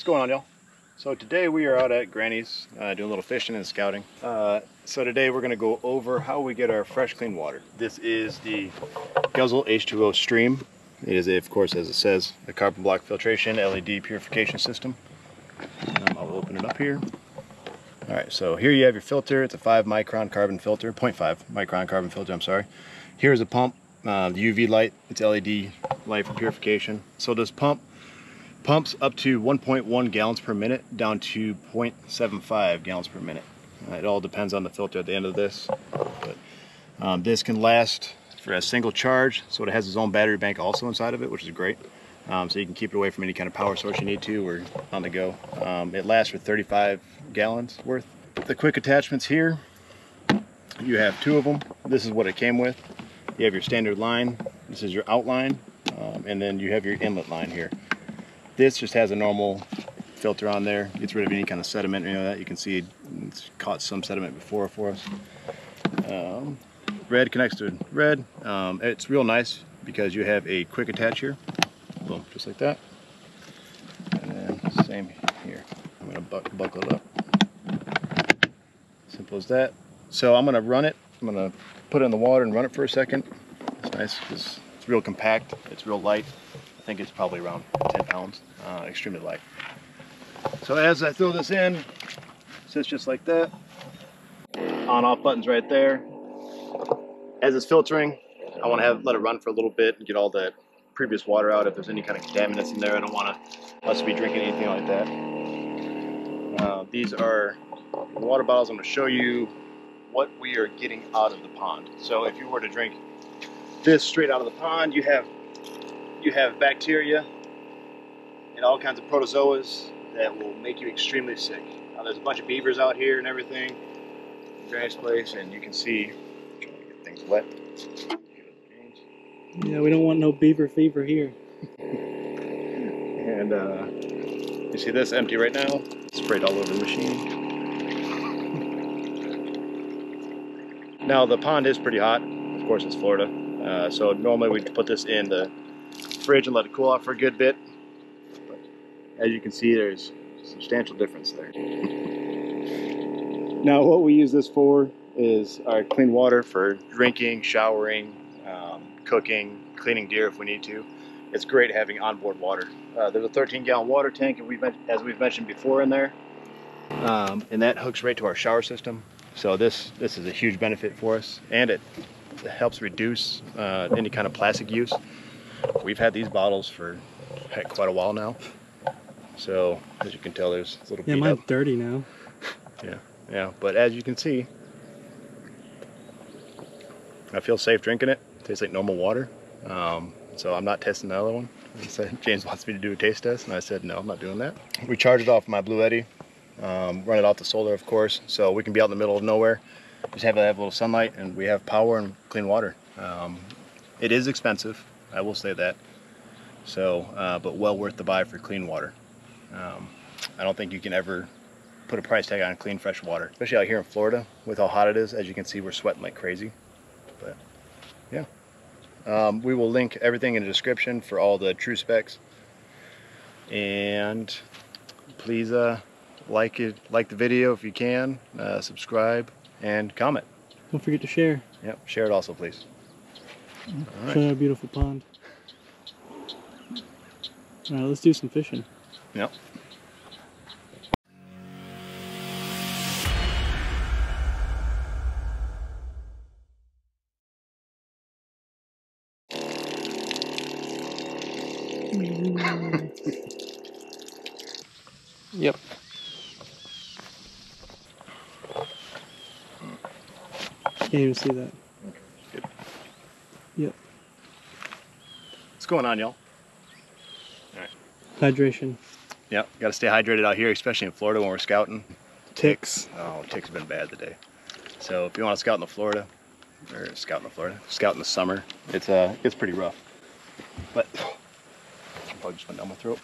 What's going on, y'all? So today we are out at Granny's doing a little fishing and scouting. So today we're going to go over how we get our fresh clean water. This is the Guzzle H2o stream. It is, of course, as it says, a carbon block filtration LED purification system. I'll open it up here. Alright, so here you have your filter. It's a 5 micron carbon filter, 0.5 micron carbon filter, I'm sorry. Here's a pump, the UV light. It's LED light for purification. So this pump pumps up to 1.1 gallons per minute down to 0.75 gallons per minute. It all depends on the filter at the end of this. But this can last for a single charge, so it has its own battery bank also inside of it, which is great. So you can keep it away from any kind of power source you need to or on the go. It lasts for 35 gallons worth. The quick attachments here, you have 2 of them. This is what it came with. You have your standard line, this is your outline, and then you have your inlet line here. This just has a normal filter on there, gets rid of any kind of sediment or any of that. You can see it's caught some sediment before for us. Red connects to red. It's real nice because you have a quick attach here. Boom, just like that. And then same here. I'm going to buckle it up. Simple as that. So I'm going to run it. I'm going to put it in the water and run it for a second. It's nice because it's real compact. It's real light. I think it's probably around 10 pounds. Extremely light. So as I throw this in, it sits just like that. On-off buttons right there. As it's filtering, I want to let it run for a little bit and get all that previous water out. If there's any kind of contaminants in there, I don't want us to be drinking anything like that. These are the water bottles. I'm going to show you what we are getting out of the pond. So if you were to drink this straight out of the pond, you have bacteria and all kinds of protozoas that will make you extremely sick. There's a bunch of beavers out here and everything in Granny's place, and you can see, I'm trying to get things wet. Yeah, we don't want no beaver fever here. And you see this empty right now? It's sprayed all over the machine. Now the pond is pretty hot. Of course, it's Florida. So normally we'd put this in the fridge and let it cool off for a good bit. But as you can see, there's a substantial difference there. Now what we use this for is our clean water for drinking, showering, cooking, cleaning deer if we need to. It's great having onboard water. There's a 13-gallon water tank, and as we've mentioned before, in there, and that hooks right to our shower system. So this is a huge benefit for us, and it helps reduce any kind of plastic use. We've had these bottles for quite a while now. So as you can tell, there's a little. Yeah, mine's dirty now. Yeah. But as you can see, I feel safe drinking it. It tastes like normal water. So I'm not testing the other one. James wants me to do a taste test, and I said no, I'm not doing that. We charge it off my Blue Eddy, run it off the solar, of course, so we can be out in the middle of nowhere. Just have a little sunlight, and we have power and clean water. It is expensive, I will say that. So, but well worth the buy for clean water. I don't think you can ever put a price tag on clean, fresh water, especially out here in Florida with how hot it is. As you can see, we're sweating like crazy. But yeah. We will link everything in the description for all the true specs, and please like the video if you can, subscribe and comment. Don't forget to share. Yep, share it also, please. All right. Show our beautiful pond. All right, let's do some fishing. Yep. Yep. Can't even see that. Okay, good. Yep. What's going on, y'all? All right. Hydration. Yep, got to stay hydrated out here, especially in Florida when we're scouting. Ticks. Oh, ticks have been bad today. So if you want to scout in Florida, scout in the summer, it's pretty rough. But I'll just went down my throat.